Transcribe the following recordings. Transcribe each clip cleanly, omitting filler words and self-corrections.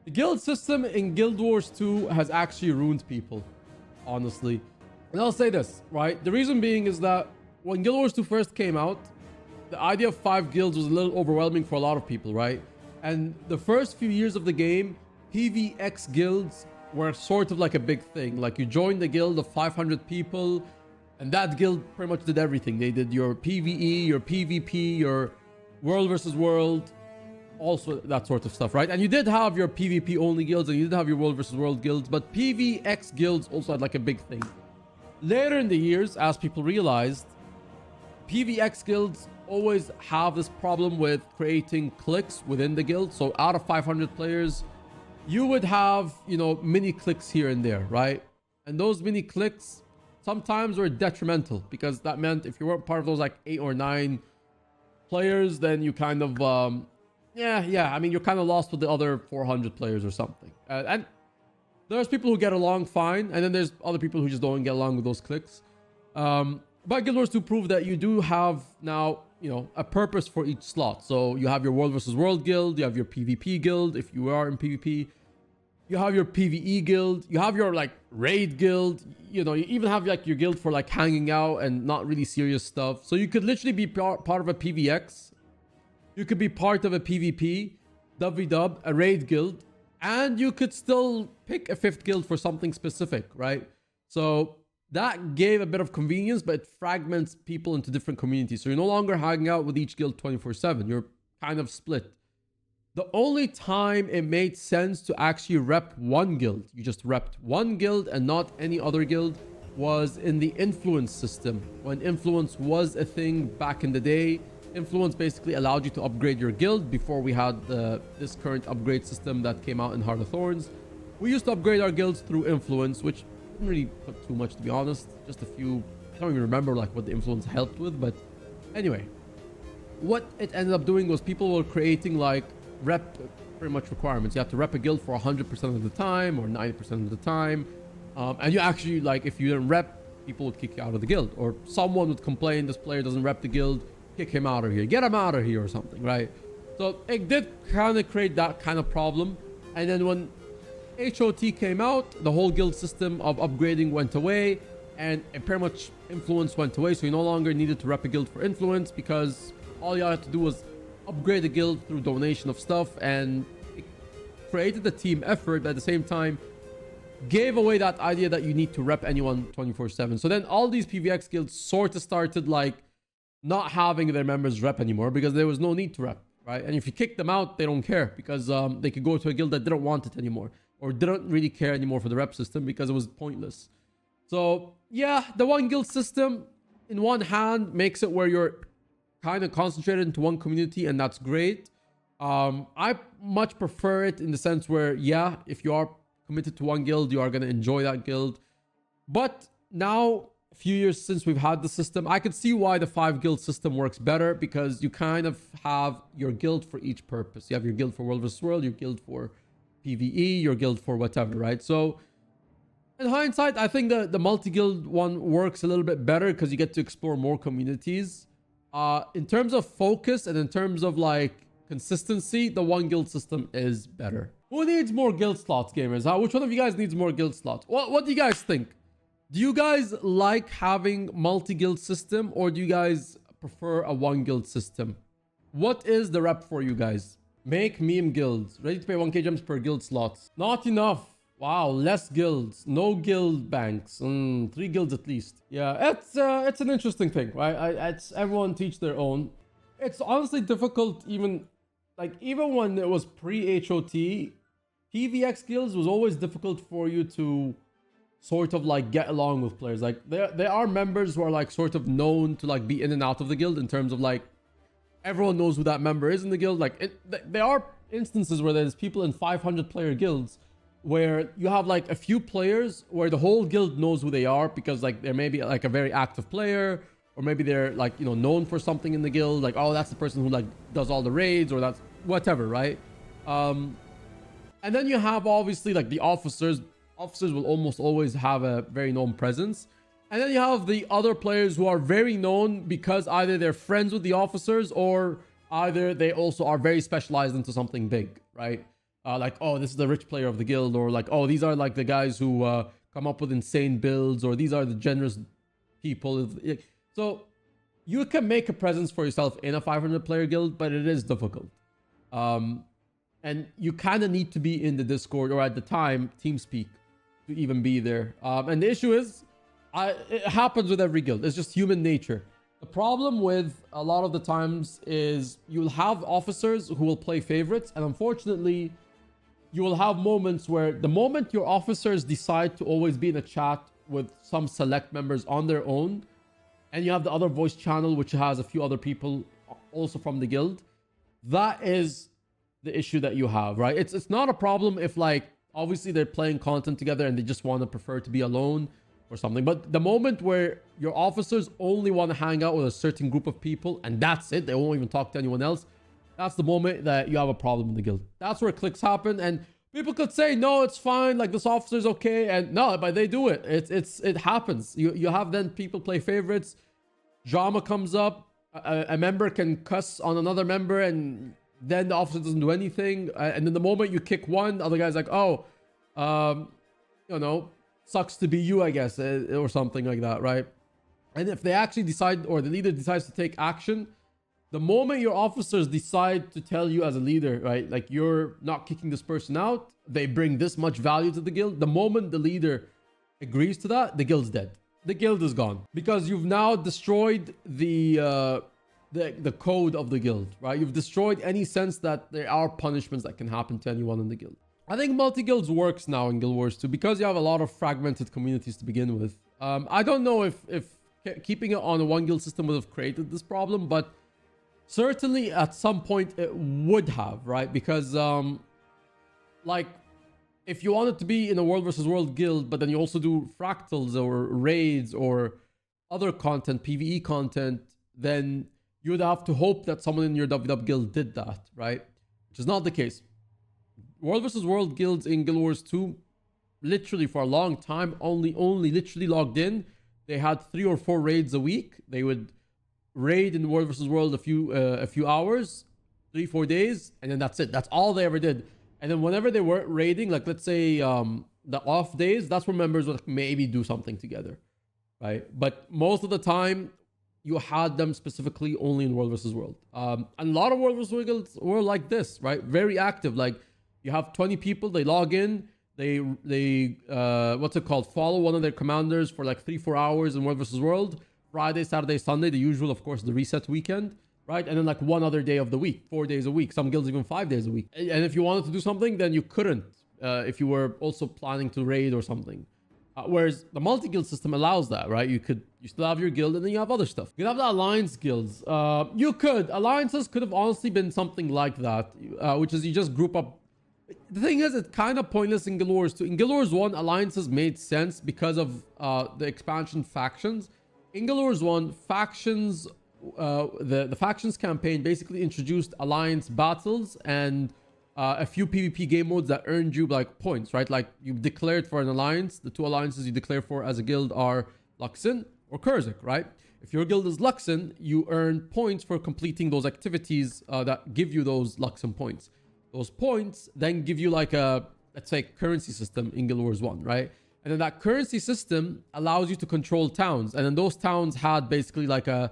The guild system in Guild Wars 2 has actually ruined people, honestly. And I'll say this, right? The reason being is that when Guild Wars 2 first came out, the idea of 5 guilds was a little overwhelming for a lot of people, right? And the first few years of the game, PvX guilds were sort of like a big thing. Like you joined the guild of 500 people, and that guild pretty much did everything. They did your PvE, your PvP, your world versus world, also that sort of stuff, right? And you did have your PvP only guilds, and you did have your world versus world guilds, but PvX guilds also had like a big thing. Later in the years, as people realized, PvX guilds always have this problem with creating cliques within the guild. So out of 500 players, you would have, mini cliques here and there, right? And those mini cliques sometimes were detrimental, because that meant if you weren't part of those like 8 or 9 players, then you kind of, I mean, you're kind of lost with the other 400 players or something. And there's people who get along fine, and then there's other people who just don't get along with those cliques. But Guild Wars 2 proved that you do have now, a purpose for each slot. So you have your World versus World guild, you have your PvP guild if you are in PvP, you have your PvE guild, you have your like raid guild, you even have like your guild for like hanging out and not really serious stuff. So you could literally be part of a PvX, you could be part of a PvP, WW, a raid guild, and you could still pick a 5th guild for something specific, right? So that gave a bit of convenience, but it fragments people into different communities. So you're no longer hanging out with each guild 24/7. You're kind of split. The only time it made sense to actually rep one guild, you just repped one guild and not any other guild, was in the influence system. When influence was a thing back in the day, influence basically allowed you to upgrade your guild before we had this current upgrade system that came out in Heart of Thorns. We used to upgrade our guilds through influence, which didn't really put too much, to be honest. Just a few. I don't even remember like what the influence helped with, but anyway, what it ended up doing was people were creating like rep pretty much requirements. You have to rep a guild for 100% of the time or 90% of the time, and you actually, like, if you didn't rep, people would kick you out of the guild, or someone would complain this player doesn't rep the guild, kick him out of here, get him out of here or something, right? So it did kind of create that kind of problem. And then when HOT came out, the whole guild system of upgrading went away, and pretty much influence went away. So you no longer needed to rep a guild for influence, because all you had to do was upgrade the guild through donation of stuff, and it created a team effort, but at the same time gave away that idea that you need to rep anyone 24/7. So then all these PvX guilds sort of started like not having their members rep anymore, because there was no need to rep, right? And if you kick them out, they don't care, because they could go to a guild that didn't want it anymore, or didn't really care anymore for the rep system, because it was pointless. So yeah, the one guild system in one hand makes it where you're kind of concentrated into one community, and that's great. I much prefer it in the sense where, yeah, if you are committed to one guild, you are going to enjoy that guild. But now, a few years since we've had the system, I could see why the 5 guild system works better, because you kind of have your guild for each purpose. You have your guild for World vs. World, your guild for PvE, your guild for whatever, right? So in hindsight, I think the multi-guild one works a little bit better, because you get to explore more communities. In terms of focus and in terms of like consistency, the one guild system is better. Who needs more guild slots, gamers? Which one of you guys needs more guild slots? What do you guys think? Do you guys like having multi-guild system, or do you guys prefer a one guild system? What is the rep for you guys? Make meme guilds. Ready to pay 1k gems per guild slots. Not enough. Wow, less guilds. No guild banks. 3 guilds at least. Yeah, it's an interesting thing, right? It's everyone teach their own. It's honestly difficult, even when it was pre-HOT, PvX guilds was always difficult for you to sort of like get along with players. Like there are members who are like sort of known to like be in and out of the guild, in terms of like everyone knows who that member is in the guild. Like there are instances where there's people in 500 player guilds where you have like a few players where the whole guild knows who they are, because like they're maybe like a very active player, or maybe they're like, known for something in the guild, like, oh, that's the person who like does all the raids, or that's whatever, right? And then you have obviously like the officers. Officers will almost always have a very known presence. And then you have the other players who are very known because either they're friends with the officers, or either they also are very specialized into something big, right? like, oh, this is the rich player of the guild, or like, oh, these are like the guys who come up with insane builds, or these are the generous people. So you can make a presence for yourself in a 500 player guild, but it is difficult. And you kind of need to be in the Discord, or at the time TeamSpeak, to even be there. And the issue is, it happens with every guild. It's just human nature. The problem with a lot of the times is you'll have officers who will play favorites, and unfortunately you will have moments where the moment your officers decide to always be in a chat with some select members on their own, and you have the other voice channel which has a few other people also from the guild, that is the issue that you have, right? It's not a problem if, like, obviously they're playing content together and they just want to prefer to be alone or something. But the moment where your officers only want to hang out with a certain group of people and that's it, they won't even talk to anyone else, that's the moment that you have a problem in the guild. That's where clicks happen. And people could say, no, it's fine, like this officer's okay. And no, but they do it. It happens. You have then people play favorites, drama comes up, a member can cuss on another member, and then the officer doesn't do anything. And then the moment you kick one, the other guy's like, oh, you know, sucks to be you, I guess, or something like that, right? And if they actually decide, or the leader decides to take action, the moment your officers decide to tell you as a leader, right, like, you're not kicking this person out, they bring this much value to the guild, the moment the leader agrees to that, the guild's dead. The guild is gone, because you've now destroyed the code of the guild, right? You've destroyed any sense that there are punishments that can happen to anyone in the guild. I think multi-guilds works now in Guild Wars 2 because you have a lot of fragmented communities to begin with. I don't know if keeping it on a one guild system would have created this problem, but certainly at some point it would have, right? Because like, if you wanted to be in a world versus world guild, but then you also do fractals or raids or other content, PvE content, then you would have to hope that someone in your WW guild did that, right? Which is not the case. World versus world guilds in Guild Wars 2, literally for a long time, only literally logged in. They had 3 or 4 raids a week. They would raid in World versus World a few hours, 3-4 days, and then that's it. That's all they ever did. And then whenever they were raiding, like, let's say the off days, that's where members would maybe do something together, right? But most of the time, you had them specifically only in World versus World. And a lot of World versus World guilds were like this, right? Very active. Like, you have 20 people, they log in, they what's it called, follow one of their commanders for like 3-4 hours in World versus World. Friday, Saturday, Sunday, the usual, of course, the reset weekend, right? And then like one other day of the week, 4 days a week, some guilds even 5 days a week. And if you wanted to do something, then you couldn't, if you were also planning to raid or something. Whereas the multi-guild system allows that, right? You still have your guild, and then you have other stuff. You have the alliance guilds. Alliances could have honestly been something like that, which is you just group up. The thing is, it's kind of pointless in Guild Wars 2. In Guild Wars 1, alliances made sense because of the expansion factions. In Guild Wars 1, factions, the factions campaign basically introduced alliance battles and a few PvP game modes that earned you like points, right? Like, you declared for an alliance. The 2 alliances you declare for as a guild are Luxon or Kurzik, right? If your guild is Luxon, you earn points for completing those activities that give you those Luxon points. Those points then give you like a, let's say, currency system in Guild Wars 1, right? And then that currency system allows you to control towns. And then those towns had basically like a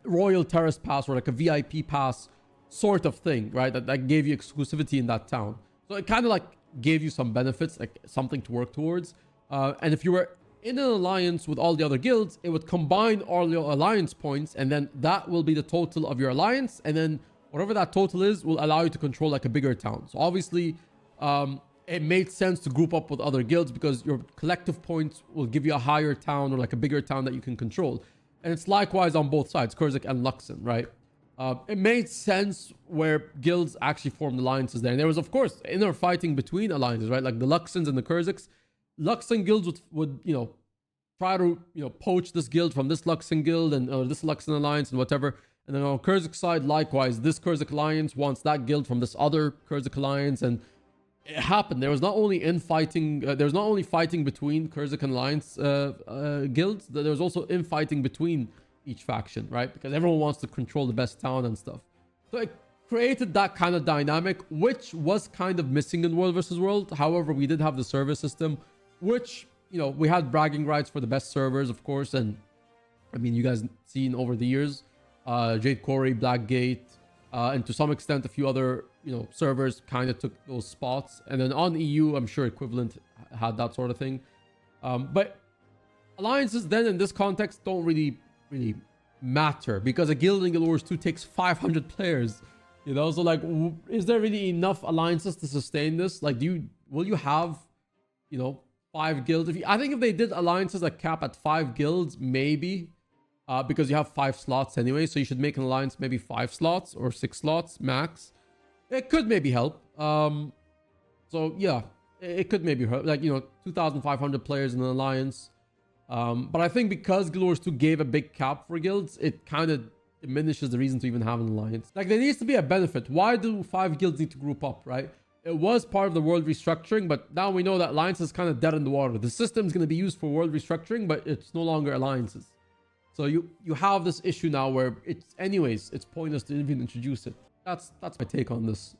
Royal Terrace pass or like a VIP pass sort of thing, right? That gave you exclusivity in that town. So it kind of like gave you some benefits, like something to work towards. And if you were in an alliance with all the other guilds, it would combine all your alliance points, and then that will be the total of your alliance. And then whatever that total is will allow you to control like a bigger town. So obviously, it made sense to group up with other guilds because your collective points will give you a higher town or like a bigger town that you can control. And it's likewise on both sides, Kurzik and Luxon, right? It made sense where guilds actually formed alliances there. And there was, of course, inner fighting between alliances, right? Like the Luxons and the Kurziks. Luxon guilds would try to, poach this guild from this Luxon guild and this Luxon alliance and whatever. And then on Kurzik side, likewise, this Kurzik alliance wants that guild from this other Kurzik alliance. And it happened. There was not only infighting, there was not only fighting between Kurzik and alliance guilds, there was also infighting between each faction, right? Because everyone wants to control the best town and stuff. So created that kind of dynamic, which was kind of missing in World versus World. However, we did have the server system, which, you know, we had bragging rights for the best servers, of course. And I mean, you guys seen over the years, Jade Quarry, Blackgate, and to some extent, a few other, you know, servers kind of took those spots. And then on EU, I'm sure Equivalent had that sort of thing. But alliances then in this context don't really matter, because a guild in Guild Wars 2 takes 500 players, you know. So like, is there really enough alliances to sustain this? Like, will you have, you know, 5 guilds? I think if they did alliances that cap at 5 guilds, maybe, because you have 5 slots anyway, so you should make an alliance maybe 5 slots or 6 slots max. It could maybe help. So yeah, it could maybe help, like, you know, 2,500 players in an alliance. But I think because Guild Wars 2 gave a big cap for guilds, it kind of diminishes the reason to even have an alliance. Like, there needs to be a benefit. Why do 5 guilds need to group up, right? It was part of the world restructuring, but now we know that alliance is kind of dead in the water. The system is going to be used for world restructuring, but it's no longer alliances. So you have this issue now where it's pointless to even introduce it. That's my take on this.